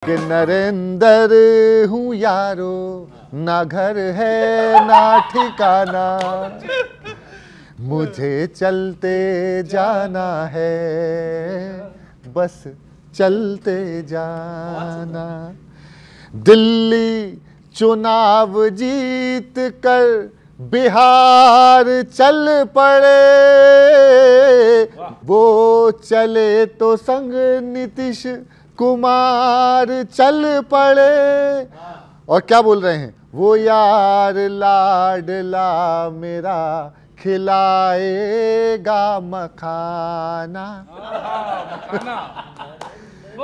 कि नरेंद्र हूँ यारो, ना घर है ना ठिकाना, मुझे चलते जाना है, बस चलते जाना। दिल्ली चुनाव जीत कर बिहार चल पड़े, वो चले तो संग नीतीश कुमार चल पड़े। और क्या बोल रहे हैं? वो यार लाडला मेरा खिलाएगा मखाना।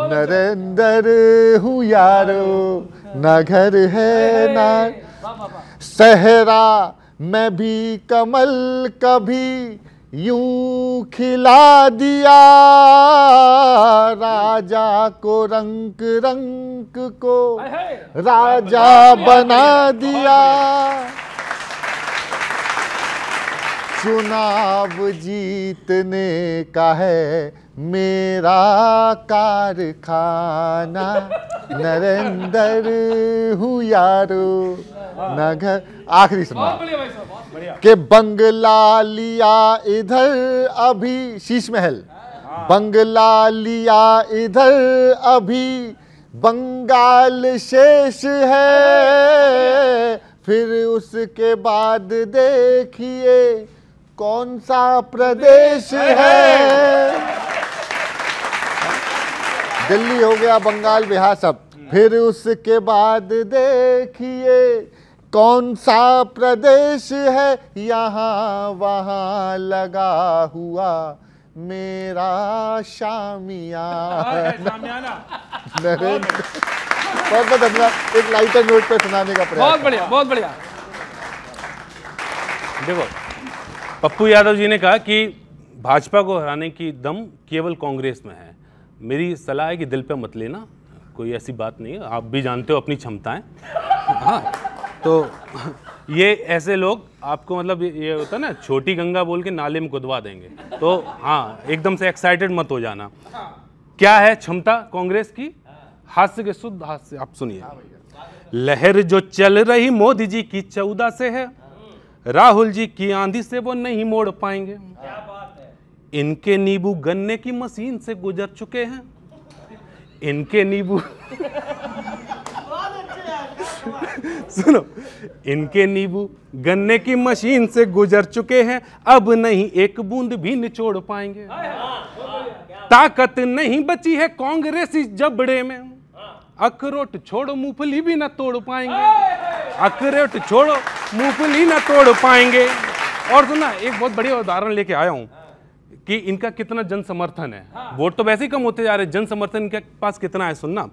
नरेंद्र हूँ यारो, ना घर है ना सहरा, मैं भी कमल कभी यूं खिला दिया, राजा को रंग रंग को राजा बना दिया। चुनाव जीतने का है मेरा कारखाना, नरेंद्र हूँ यारो, ना घर। आखिरी सुना कि बंगला लिया इधर अभी, शीश महल बंगला लिया इधर अभी, बंगाल शेष है, फिर उसके बाद देखिए कौन सा प्रदेश है। दिल्ली हो गया, बंगाल, बिहार सब, फिर उसके बाद देखिए कौन सा प्रदेश है, यहाँ वहाँ लगा हुआ मेरा शामियाना। नरेंद्र बहुत धन्यवाद, एक लाइटर नोट पे सुनाने का प्रयास। बहुत बढ़िया, बहुत बढ़िया। देखो, पप्पू यादव जी ने कहा कि भाजपा को हराने की दम केवल कांग्रेस में है। मेरी सलाह है कि दिल पे मत लेना, कोई ऐसी बात नहीं है, आप भी जानते हो अपनी क्षमताएं। हाँ, तो ये ऐसे लोग आपको मतलब ये होता है ना, छोटी गंगा बोल के नाले में कुदवा देंगे, तो हाँ एकदम से एक्साइटेड मत हो जाना। क्या है क्षमता कांग्रेस की? हास्य के शुद्ध हास्य। आप सुनिए, लहर जो चल रही मोदी जी की 14 से है, राहुल जी की आंधी से वो नहीं मोड़ पाएंगे। इनके नींबू गन्ने की मशीन से गुजर चुके हैं, इनके नींबू सुनो, इनके नींबू गन्ने की मशीन से गुजर चुके हैं, अब नहीं एक बूंद भी निचोड़ पाएंगे। ताकत नहीं बची है कांग्रेसी जबड़े में, अखरोट छोड़ो मूंगफली भी न तोड़ पाएंगे, अखरोट छोड़ो मूंगफली न तोड़ पाएंगे। और सुना, एक बहुत बढ़िया उदाहरण लेके आया हूं कि इनका कितना जन समर्थन है। वोट तो वैसे ही कम होते जा रहे, जन समर्थन इनके पास कितना है सुनना।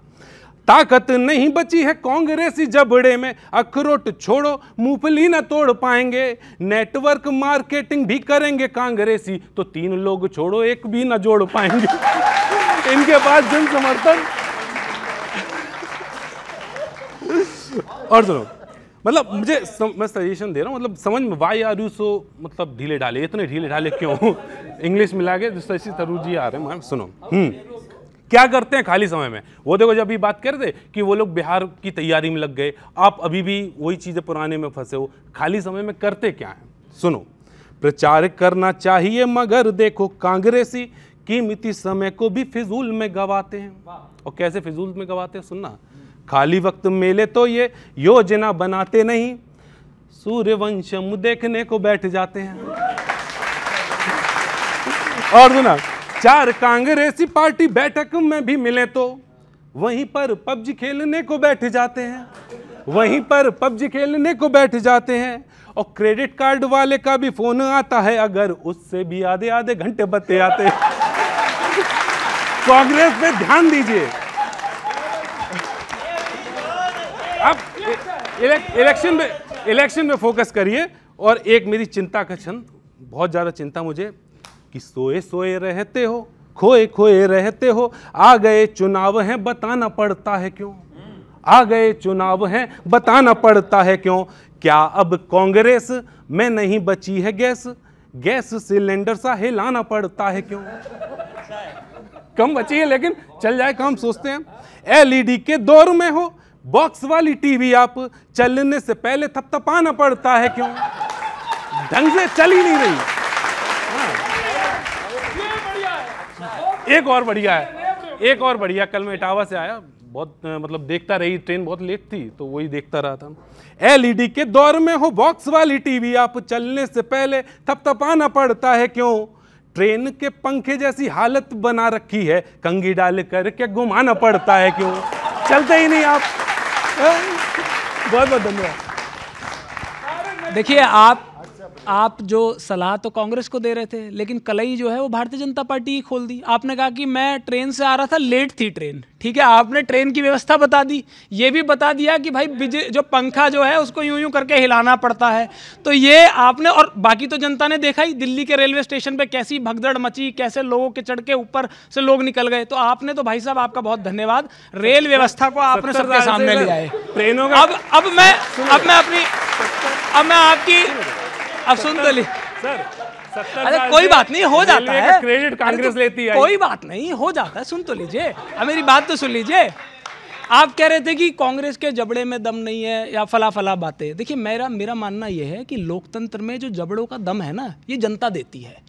ताकत नहीं बची है कांग्रेसी जबड़े में, अखरोट छोड़ो मूंगफली न तोड़ पाएंगे, नेटवर्क मार्केटिंग भी करेंगे कांग्रेसी, तो 3 लोग छोड़ो एक भी न जोड़ पाएंगे। इनके पास जन समर्थन। और सुनो, मतलब मुझे मैं सजेशन दे रहा हूँ, मतलब समझ में, वाई आर यू सो, मतलब ढीले ढाले, इतने ढीले ढाले क्यों? इंग्लिश मिला के शशि थरूर जी आ रहे हैं। सुनो, क्या करते हैं खाली समय में? वो देखो, जब भी बात कर रहे कि वो लोग बिहार की तैयारी में लग गए, आप अभी भी वही चीजें पुराने में फंसे हो। खाली समय में करते क्या है? सुनो, प्रचार करना चाहिए मगर देखो कांग्रेसी कीमती समय को भी फिजूल में गवाते हैं। और कैसे फिजूल में गवाते हैं सुनना। खाली वक्त मेले तो ये योजना बनाते नहीं, सूर्यवंशम देखने को बैठ जाते हैं। और सुना, 4 कांग्रेसी पार्टी बैठक में भी मिले तो वहीं पर पबजी खेलने को बैठ जाते हैं, वहीं पर पबजी खेलने को बैठ जाते हैं। और क्रेडिट कार्ड वाले का भी फोन आता है, अगर उससे भी आधे आधे घंटे बते आते हैं। कांग्रेस पे ध्यान दीजिए। अब इलेक्शन में फोकस करिए। और एक मेरी चिंता का क्षण, बहुत ज्यादा चिंता मुझे, कि सोए सोए रहते हो, खोए खोए रहते हो, आ गए चुनाव हैं बताना पड़ता है क्यों, आ गए चुनाव हैं बताना पड़ता है क्यों। क्या अब कांग्रेस में नहीं बची है गैस, गैस सिलेंडर सा हिलाना पड़ता है क्यों। कम बची है लेकिन चल जाए काम, सोचते हैं। एलईडी के दौर में हो, बॉक्स वाली टीवी आप चलने से पहले थपथपाना पड़ता है क्यों? ढंग से चल ही नहीं रही। एक और बढ़िया है, एक और बढ़िया। कल मैं इटावा से आया, बहुत मतलब देखता रही, ट्रेन बहुत लेट थी तो वही देखता रहा था। एलईडी के दौर में हो, बॉक्स वाली टीवी आप चलने से पहले थपथपाना पड़ता है क्यों? ट्रेन के पंखे जैसी हालत बना रखी है, कंघी डाल करके घुमाना पड़ता है क्यों? चलते ही नहीं आप। बहुत बहुत धन्यवाद। देखिए, आप जो सलाह तो कांग्रेस को दे रहे थे, लेकिन कलई जो है वो भारतीय जनता पार्टी ही खोल दी। आपने कहा कि मैं ट्रेन से आ रहा था, लेट थी ट्रेन, ठीक है, आपने ट्रेन की व्यवस्था बता दी, ये भी बता दिया कि भाई जो पंखा जो है उसको यूं यूं करके हिलाना पड़ता है। तो ये आपने, और बाकी तो जनता ने देखा ही, दिल्ली के रेलवे स्टेशन पे कैसी भगदड़ मची, कैसे लोगों के चढ़ के ऊपर से लोग निकल गए। तो आपने तो भाई साहब, आपका बहुत धन्यवाद, रेल व्यवस्था को आपने सबके सामने ले आए। ट्रेनों का अब मैं आपकी, अब सुन तो ली सर, अरे कोई बात नहीं, हो जाता है, क्रेडिट कांग्रेस लेती है, कोई बात नहीं, हो जाता है। सुन तो लीजिए, अब मेरी बात तो सुन लीजिए। आप कह रहे थे कि कांग्रेस के जबड़े में दम नहीं है या फला फला बातें। देखिए, मेरा मानना यह है कि लोकतंत्र में जो जबड़ों का दम है ना, ये जनता देती है।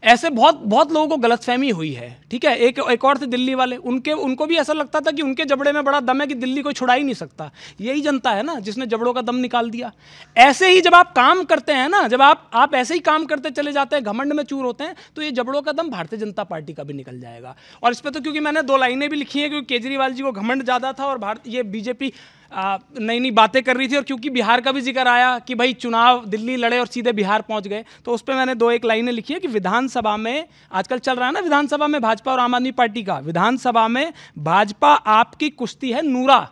ऐसे बहुत लोगों को गलतफहमी हुई है, ठीक है। एक और थे दिल्ली वाले, उनको भी ऐसा लगता था कि उनके जबड़े में बड़ा दम है, कि दिल्ली कोई छुड़ा ही नहीं सकता। यही जनता है ना जिसने जबड़ों का दम निकाल दिया। ऐसे ही जब आप काम करते हैं ना, जब आप ऐसे ही काम करते चले जाते हैं, घमंड में चूर होते हैं, तो ये जबड़ों का दम भारतीय जनता पार्टी का भी निकल जाएगा। और इस पर तो क्योंकि मैंने 2 लाइनें भी लिखी हैं, क्योंकि केजरीवाल जी को घमंड ज़्यादा था और ये बीजेपी नई नई बातें कर रही थी, और क्योंकि बिहार का भी जिक्र आया कि भाई चुनाव दिल्ली लड़े और सीधे बिहार पहुंच गए, तो उस पर मैंने 2-1 लाइनें लिखी है कि विधानसभा में आजकल चल रहा है ना, विधानसभा में भाजपा और आम आदमी पार्टी का, विधानसभा में भाजपा आपकी कुश्ती है नूरा,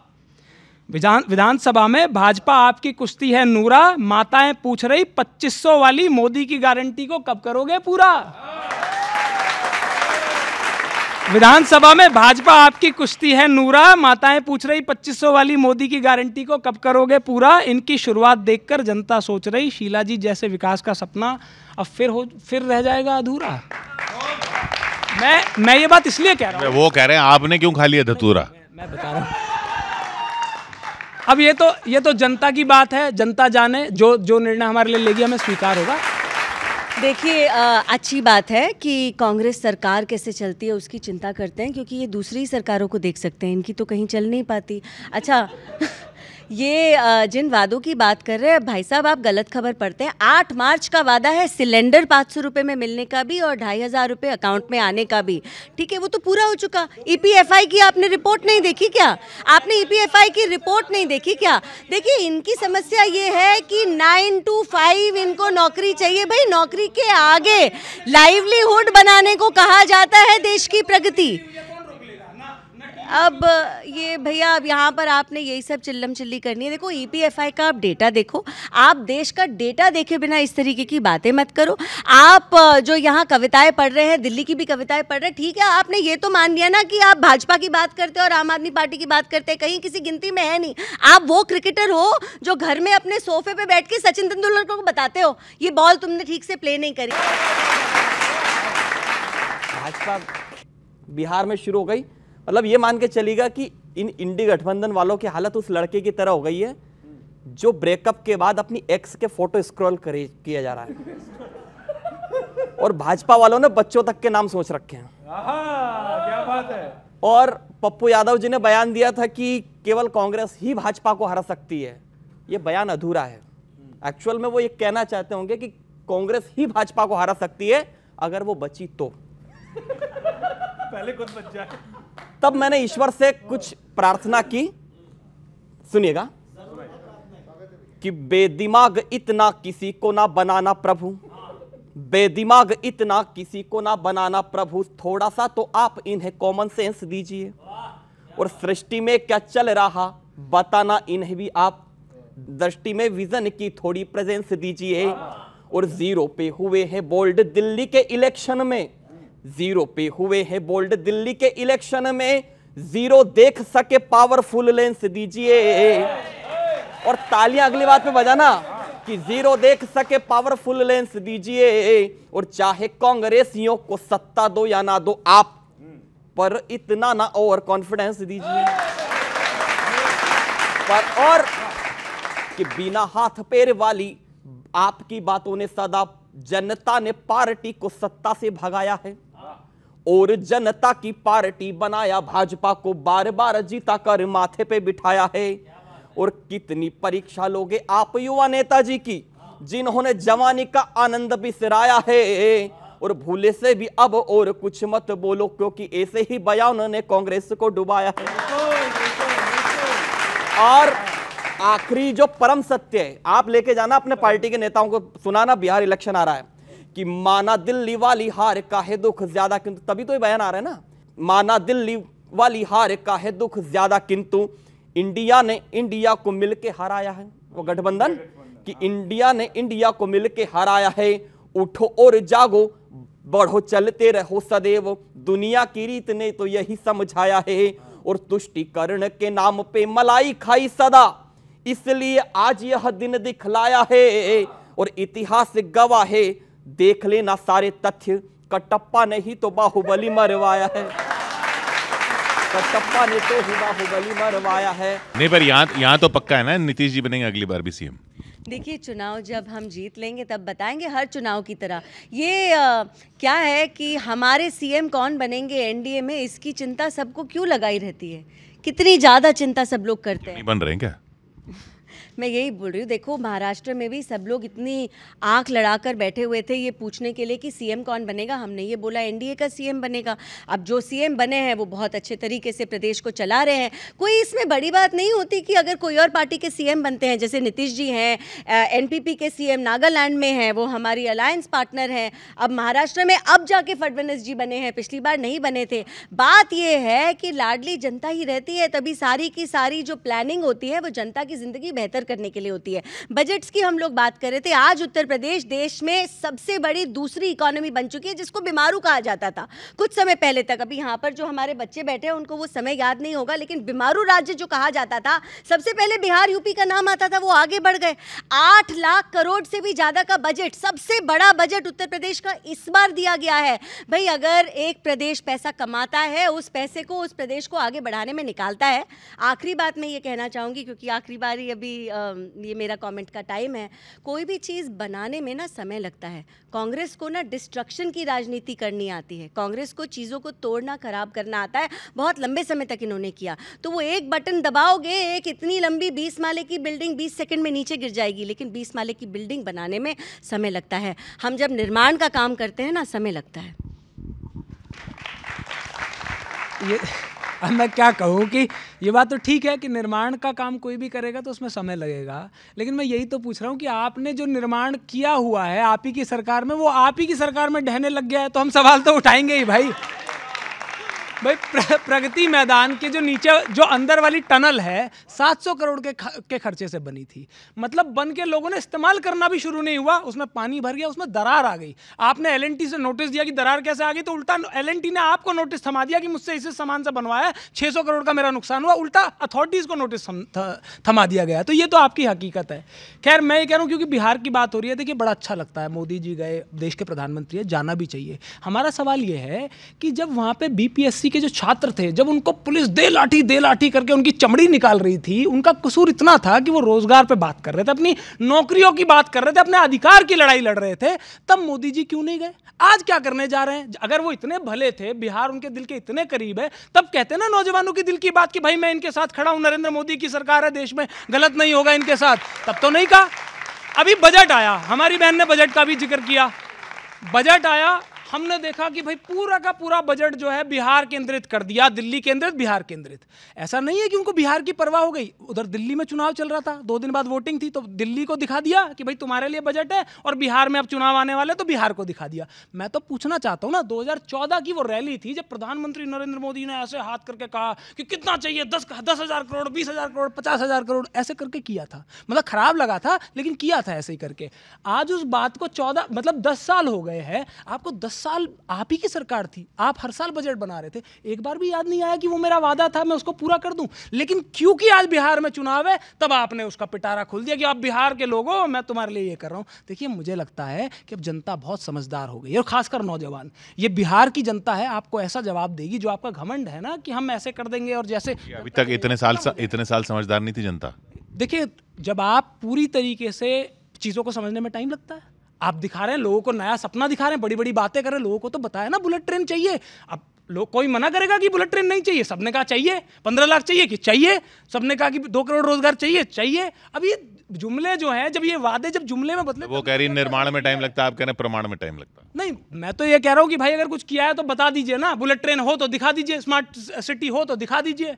विधानसभा में भाजपा आपकी कुश्ती है नूरा, माताएं पूछ रही 2500 वाली मोदी की गारंटी को कब करोगे पूरा। विधानसभा में भाजपा आपकी कुश्ती है नूरा, माताएं पूछ रही 2500 वाली मोदी की गारंटी को कब करोगे पूरा। इनकी शुरुआत देखकर जनता सोच रही, शीला जी जैसे विकास का सपना अब फिर रह जाएगा अधूरा। मैं ये बात इसलिए कह रहा हूं, वो कह रहे हैं आपने क्यों खा लिया धतूरा। मैं बता रहा हूं, अब ये तो जनता की बात है, जनता जाने, जो निर्णय हमारे लिए लेगी हमें स्वीकार होगा। देखिए, अच्छी बात है कि कांग्रेस सरकार कैसे चलती है उसकी चिंता करते हैं, क्योंकि ये दूसरी सरकारों को देख सकते हैं, इनकी तो कहीं चल नहीं पाती। अच्छा, ये जिन वादों की बात कर रहे हैं भाई साहब, आप गलत खबर पढ़ते हैं। 8 मार्च का वादा है सिलेंडर 500 रुपये में मिलने का भी और 2500 रुपये अकाउंट में आने का भी, ठीक है, वो तो पूरा हो चुका। ईपीएफआई की आपने रिपोर्ट नहीं देखी क्या? आपने ईपीएफआई की रिपोर्ट नहीं देखी क्या? देखिए, इनकी समस्या ये है कि 9 to 5 इनको नौकरी चाहिए। भाई, नौकरी के आगे लाइवलीहुड बनाने को कहा जाता है देश की प्रगति। अब ये भैया, अब यहाँ पर आपने यही सब चिल्लम चिल्ली करनी है। देखो, ईपीएफआई का आप डेटा देखो, आप देश का डेटा देखे बिना इस तरीके की बातें मत करो। आप जो यहाँ कविताएं पढ़ रहे हैं, दिल्ली की भी कविताएं पढ़ रहे हैं, ठीक है, आपने ये तो मान लिया ना कि आप भाजपा की बात करते हैं और आम आदमी पार्टी की बात करते हैं, कहीं किसी गिनती में है नहीं। आप वो क्रिकेटर हो जो घर में अपने सोफे पे बैठ के सचिन तेंदुलकर को बताते हो ये बॉल तुमने ठीक से प्ले नहीं करी। भाजपा बिहार में शुरू हो गई, मतलब ये मान के चलेगा कि इन इंडी गठबंधन वालों की हालत उस लड़के की तरह हो गई है जो ब्रेकअप के बाद अपनी एक्स के फोटो स्क्रॉल किया जा रहा है, और भाजपा वालों ने बच्चों तक के नाम सोच रखे हैं। क्या बात है। और पप्पू यादव जी ने बयान दिया था कि केवल कांग्रेस ही भाजपा को हरा सकती है। ये बयान अधूरा है। एक्चुअल में वो ये कहना चाहते होंगे कि कांग्रेस ही भाजपा को हरा सकती है अगर वो बची तो। पहले खुद बच जाए। तब मैंने ईश्वर से कुछ प्रार्थना की, सुनिएगा, कि बेदिमाग इतना किसी को ना बनाना प्रभु, बेदिमाग इतना किसी को ना बनाना प्रभु, थोड़ा सा तो आप इन्हें कॉमन सेंस दीजिए, और सृष्टि में क्या चल रहा बताना इन्हें भी आप, दृष्टि में विजन की थोड़ी प्रेजेंस दीजिए। और 0 पे हुए हैं बोल्ड दिल्ली के इलेक्शन में, 0 पे हुए हैं बोल्ड दिल्ली के इलेक्शन में, 0 देख सके पावरफुल लेंस दीजिए। और तालियां अगली बात पे बजाना कि 0 देख सके पावरफुल लेंस दीजिए। और चाहे कांग्रेसियों को सत्ता दो या ना दो, आप पर इतना ना ओवर कॉन्फिडेंस दीजिए पर, और कि बिना हाथ पैर वाली आपकी बातों ने सदा जनता ने पार्टी को सत्ता से भगाया है और जनता की पार्टी बनाया, भाजपा को बार बार जीता कर माथे पे बिठाया है। और कितनी परीक्षा लोगे आप युवा नेताजी की, जिन्होंने जवानी का आनंद बिसराया है। और भूले से भी अब और कुछ मत बोलो, क्योंकि ऐसे ही बयान ने कांग्रेस को डुबाया है। और आखिरी जो परम सत्य है, आप लेके जाना अपने पार्टी के नेताओं को, सुनाना, बिहार इलेक्शन आ रहा है कि माना दिल्ली वाली हार का है दुख ज्यादा, किंतु तभी तो ये बयान आ रहा है ना, माना दिल्ली वाली हार का है दुख ज्यादा, किंतु इंडिया ने इंडिया को मिलके हराया है। वो गठबंधन कि इंडिया ने इंडिया को मिलके हराया है। उठो और जागो, बढ़ो चलते रहो सदैव, दुनिया की रीत ने तो यही समझाया है। और तुष्टिकरण के नाम पे मलाई खाई सदा, इसलिए आज यह दिन दिखलाया है। और इतिहास गवाह है, देख लेना सारे तथ्य, कटप्पा ने ही तो बाहुबली मरवाया है, कटप्पा ने तो ही बाहुबली मरवाया है। नहीं, पर यहाँ तो पक्का है ना, नीतीश जी बनेंगे अगली बार भी सीएम। देखिए, चुनाव जब हम जीत लेंगे तब बताएंगे, हर चुनाव की तरह। ये क्या है कि हमारे सीएम कौन बनेंगे एनडीए में, इसकी चिंता सबको क्यों लगाई रहती है, कितनी ज़्यादा चिंता सब लोग करते हैं। बन रहे हैं क्या? मैं यही बोल रही हूँ, देखो महाराष्ट्र में भी सब लोग इतनी आंख लड़ाकर बैठे हुए थे ये पूछने के लिए कि सीएम कौन बनेगा। हमने ये बोला एनडीए का सीएम बनेगा। अब जो सीएम बने हैं वो बहुत अच्छे तरीके से प्रदेश को चला रहे हैं। कोई इसमें बड़ी बात नहीं होती कि अगर कोई और पार्टी के सीएम बनते हैं, जैसे नीतीश जी हैं, एनपीपी के सीएम नागालैंड में हैं, वो हमारी अलायंस पार्टनर हैं। अब महाराष्ट्र में अब जाके फडणवीस जी बने हैं, पिछली बार नहीं बने थे। बात ये है कि लाडली जनता ही रहती है, तभी सारी की सारी जो प्लानिंग होती है वो जनता की ज़िंदगी बेहतर करने के लिए होती है। बजट्स की हम लोग बात कर रहे थे, आज उत्तर प्रदेश देश में सबसे बड़ी दूसरी इकोनॉमी बन चुकी है, जिसको बीमारू कहा जाता था कुछ समय पहले तक। अभी यहाँ पर जो हमारे बच्चे बैठे हैं उनको वो समय याद नहीं होगा, लेकिन बीमारू राज्य जो कहा जाता था, सबसे पहले बिहार यूपी का नाम आता था, वो आगे बढ़ गए। 8 लाख करोड़ से भी ज्यादा का बजट, सबसे बड़ा बजट उत्तर प्रदेश का इस बार दिया गया है। भाई अगर एक प्रदेश पैसा कमाता है, उस पैसे को उस प्रदेश को आगे बढ़ाने में निकालता है। आखिरी बात मैं ये कहना चाहूँगी, क्योंकि आखिरी बार ही अभी ये मेरा कमेंट का टाइम है। कोई भी चीज़ बनाने में ना समय लगता है। कांग्रेस को ना डिस्ट्रक्शन की राजनीति करनी आती है, कांग्रेस को चीज़ों को तोड़ना, खराब करना आता है। बहुत लंबे समय तक इन्होंने किया। तो वो एक बटन दबाओगे, एक इतनी लंबी 20 माले की बिल्डिंग 20 सेकंड में नीचे गिर जाएगी, लेकिन 20 माले की बिल्डिंग बनाने में समय लगता है। हम जब निर्माण का काम करते हैं ना, समय लगता है। ये अब मैं क्या कहूँ कि ये बात तो ठीक है कि निर्माण का काम कोई भी करेगा तो उसमें समय लगेगा, लेकिन मैं यही तो पूछ रहा हूँ कि आपने जो निर्माण किया हुआ है आप ही की सरकार में, वो आप ही की सरकार में ढहने लग गया है, तो हम सवाल तो उठाएंगे ही भाई। प्रगति मैदान के जो नीचे जो अंदर वाली टनल है 700 करोड़ के खर्चे से बनी थी। मतलब बन के लोगों ने इस्तेमाल करना भी शुरू नहीं हुआ, उसमें पानी भर गया, उसमें दरार आ गई। आपने एलएनटी से नोटिस दिया कि दरार कैसे आ गई, तो उल्टा एलएनटी ने आपको नोटिस थमा दिया कि मुझसे इस सामान से बनवाया, 600 करोड़ का मेरा नुकसान हुआ। उल्टा अथॉरिटीज़ को नोटिस थमा दिया गया। तो ये तो आपकी हकीकत है। खैर मैं ये कह रहा हूँ, क्योंकि बिहार की बात हो रही है, देखिए बड़ा अच्छा लगता है, मोदी जी गए, देश के प्रधानमंत्री है, जाना भी चाहिए। हमारा सवाल ये है कि जब वहाँ पे बीपीएससी के जो छात्र थे, जब उनको पुलिस दे लाठी करके उनकी चमड़ी निकाल रही थी, उनका कसूर इतना था कि वो रोजगार पे बात कर रहे थे, अपनी नौकरियों की बात कर रहे थे, अपने अधिकार की लड़ाई लड़ रहे थे, तब मोदी जी क्यों नहीं गए? आज क्या करने जा रहे हैं? अगर वो इतने भले थे, बिहार उनके दिल के इतने करीब है, तब कहते ना नौजवानों के दिल की बात कि भाई मैं इनके साथ खड़ा हूं, नरेंद्र मोदी की सरकार है देश में, गलत नहीं होगा इनके साथ। तब तो नहीं कहा। अभी बजट आया, हमारी बहन ने बजट का भी जिक्र किया। बजट आया, हमने देखा कि भाई पूरा का पूरा बजट जो है बिहार केंद्रित कर दिया, दिल्ली केंद्रित, बिहार केंद्रित। ऐसा नहीं है कि उनको बिहार की परवाह हो गई। उधर दिल्ली में चुनाव चल रहा था, 2 दिन बाद वोटिंग थी, तो दिल्ली को दिखा दिया कि भाई तुम्हारे लिए बजट है, और बिहार में अब चुनाव आने वाले, तो बिहार को दिखा दिया। मैं तो पूछना चाहता हूँ ना, 2014 की वो रैली थी जब प्रधानमंत्री नरेंद्र मोदी ने ऐसे हाथ करके कहा कि कितना चाहिए, 10,000 करोड़, 20,000 करोड़, 50,000 करोड़, ऐसे करके किया था। मतलब खराब लगा था, लेकिन किया था ऐसे ही करके। आज उस बात को 10 साल हो गए हैं, आपको 10 साल आप ही की सरकार थी, आप हर साल बजट बना रहे थे, एक बार भी याद नहीं आया कि वो मेरा वादा था मैं उसको पूरा कर दूं। लेकिन क्योंकि आज बिहार में चुनाव है तब आपने उसका पिटारा खोल दिया कि आप बिहार के लोग हो, मैं तुम्हारे लिए ये कर रहा हूं। देखिए मुझे लगता है कि अब जनता बहुत समझदार हो गई है, और खासकर नौजवान। ये बिहार की जनता है, आपको ऐसा जवाब देगी जो आपका घमंड है ना कि हम ऐसे कर देंगे और जैसे। अभी तक इतने साल समझदार नहीं थी जनता। देखिए जब आप पूरी तरीके से चीज़ों को समझने में टाइम लगता है। आप दिखा रहे हैं लोगों को नया सपना दिखा रहे हैं, बड़ी बड़ी बातें कर रहे हैं, लोगों को तो बताया ना बुलेट ट्रेन चाहिए। अब लोग कोई मना करेगा कि बुलेट ट्रेन नहीं चाहिए? सबने कहा चाहिए। 15 लाख चाहिए कि चाहिए। सबने कहा कि 2 करोड़ रोजगार चाहिए। अब ये जुमले जो हैं, जब ये वादे जब जुमले में बदले, वो कह रही निर्माण में टाइम लगता है, आप कह रहे हैं प्रमाण में टाइम लगता है। नहीं, मैं तो ये कह रहा हूँ कि भाई अगर कुछ किया है तो बता दीजिए ना। बुलेट ट्रेन हो तो दिखा दीजिए, स्मार्ट सिटी हो तो दिखा दीजिए।